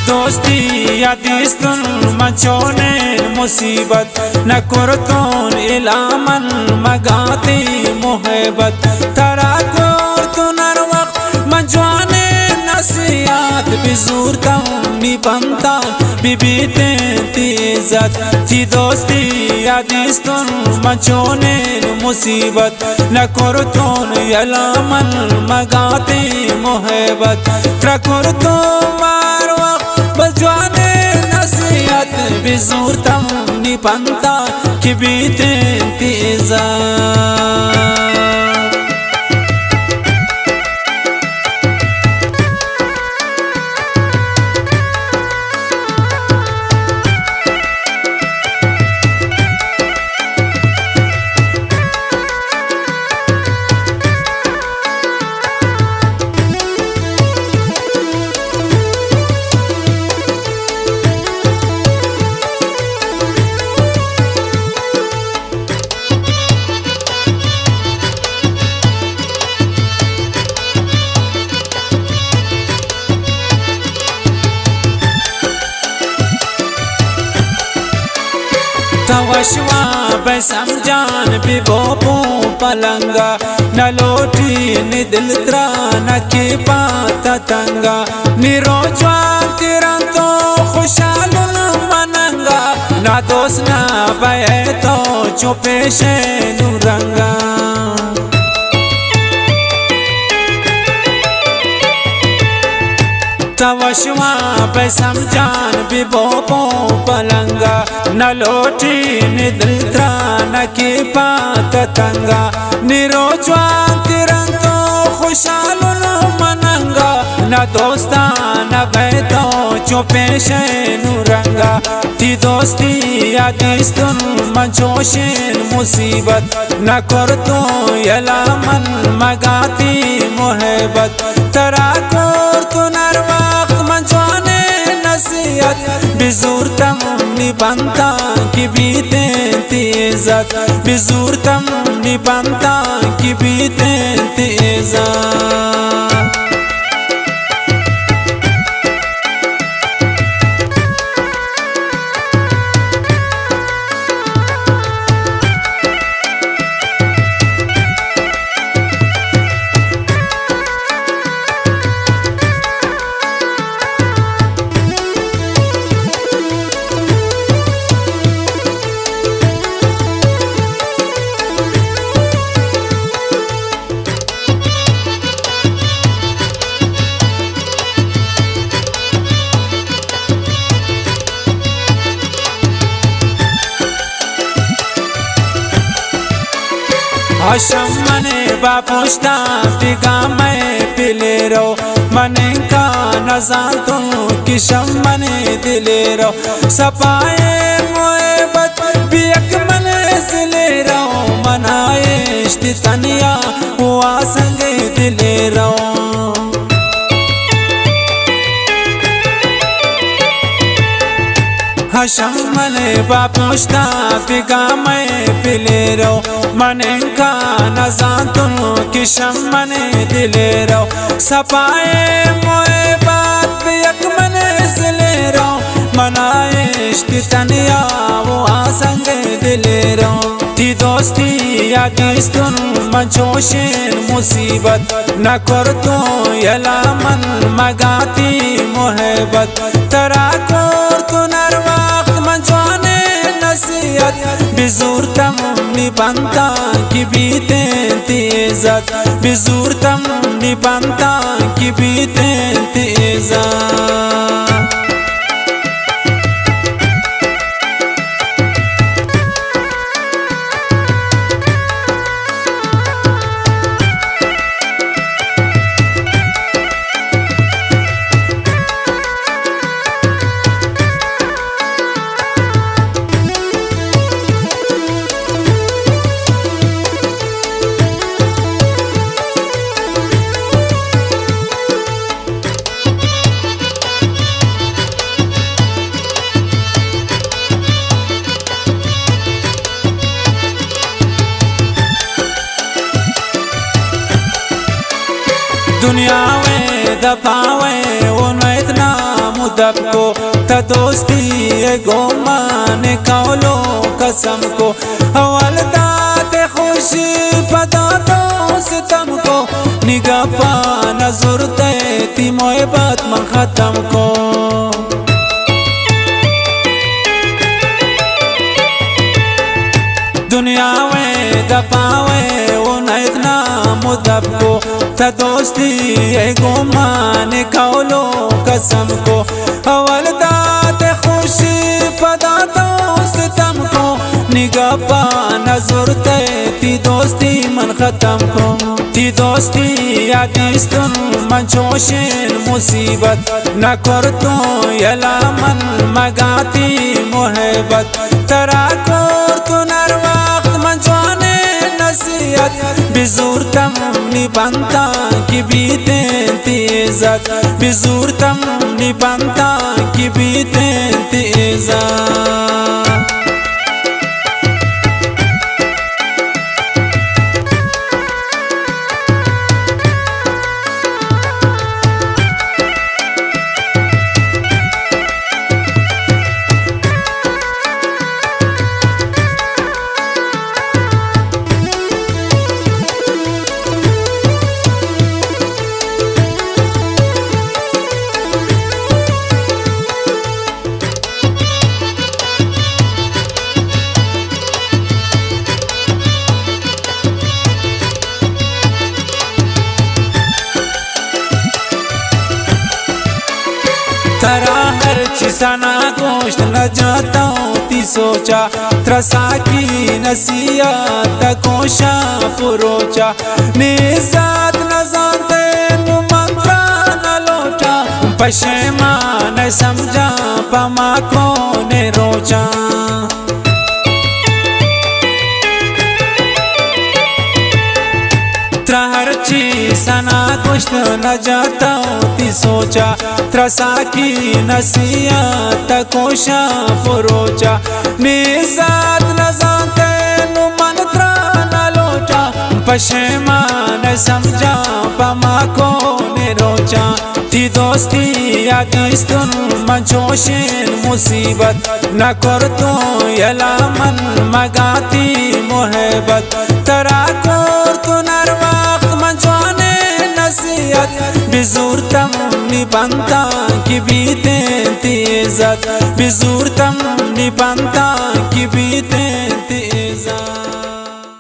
दोस्ती यादिस्तुन मचोने मुसीबत न कुरतुन इलामन मगाती मोहब्बत तरा कुरतुन हर वक्त मजवाने नसीहत बिजूर तमनी बनता बीबीते इज्जत थी दोस्ती यादिस्तुन मचोने मुसीबत न कुरतुन इलामन मगाती मोहब्बत तरा कुरतुन बजवाने नसीहत बिजूर तमनी बनता कि बीते इंतजार। तवशवा बसम जान भी बोपू पलंगा न लोटी नि दिल त्रा न की बात तंगा निरोजवा तिरं तो खुशाल मनंगा ना दोस्त ना बये तो चुपेशे नुरंगा तवशवा बसम जान भी बोपो पलंगा न लोटी नि दिल त्रा न की बात तंगा निरोजवा तिरं तो खुशाल मनंगा न दोस्ता न बैतो चुपेशे नुरंगा थी दोस्ती यादिस्तुन मचोशिन मुसीबत न कर तो यलामन मगाती मोहब्बत तरा कर तो नरवा मजवाने नसीहत बिजूर तमनी बनता कि बीते इज्जत बिजूर तमनी बनता कि बीते इज्जत। हशम मने बापुश्ता फिगा मैं पिले रो मने का नजान तुम किशम मने दिले रो सपाए मोहब्बत बियक मने सिले रो मनाए इश्क तनिया हुआ संगे दिले रो हशम मने बापुश्ता फिगा मैं पिले रो मने का नजान तुम किशम मने दिले रो सपाए मोहब्बत बियक मने सिले रो मनाए इश्क तनिया वो आसंगे दिले रो थी दोस्ती यादिस्तुन मचोशिन मुसीबत न कर तो यलामन मगाती मोहब्बत तरा कर तो नरवा मजवाने नसीहत बिजूर तमनी बनता कि बीते इज्जत बिजूर तमनी बनता कि बीते इज्जत। दुनिया में दबावे वो न इतना मुदब को त दोस्ती गोमान कौलो कसम को अवल दात खुशी पदा तो सितम को निगाह पा नजर ती मोहब्बत मन खत्म को दुनिया में दपावे वो न इतना मुदब को त दोस्ती गुमान कौलो कसम को अवल दात खुशी पदा तो सितम को निगाह पा नजर ती दोस्ती मन खत्म को ती दोस्ती यादिस्तुन मन जोशिन मुसीबत न कर तो यला मन मगाती मोहब्बत तरा कर तो नरवा बिजूर तम निबंता की बीते इज्जत बिजूर तम निबंता की बीते इज्जत तरा हर चिसना गोश्त न जाता ती सोचा त्रसा की नसीहत कोशा पुरोचा निजात न जानते मंत्रा न लोटा पशेमा न समझा पमा को ने रोचा हर सना कुछ न जाता ती सोचा त्रसा की नसीहत कोशा पुरोचा निजात न जानते नु मंत्रा न लोटा पशेमा न समझा पमा को ने रोचा ती दोस्ती यादिस्तुन मन जोशिन मुसीबत न कर तो यला मन मगाती मोहब्बत तरा कर तो नरवा बिजूर तम निबंता की बीते इज्जत बिजूर तम निबंता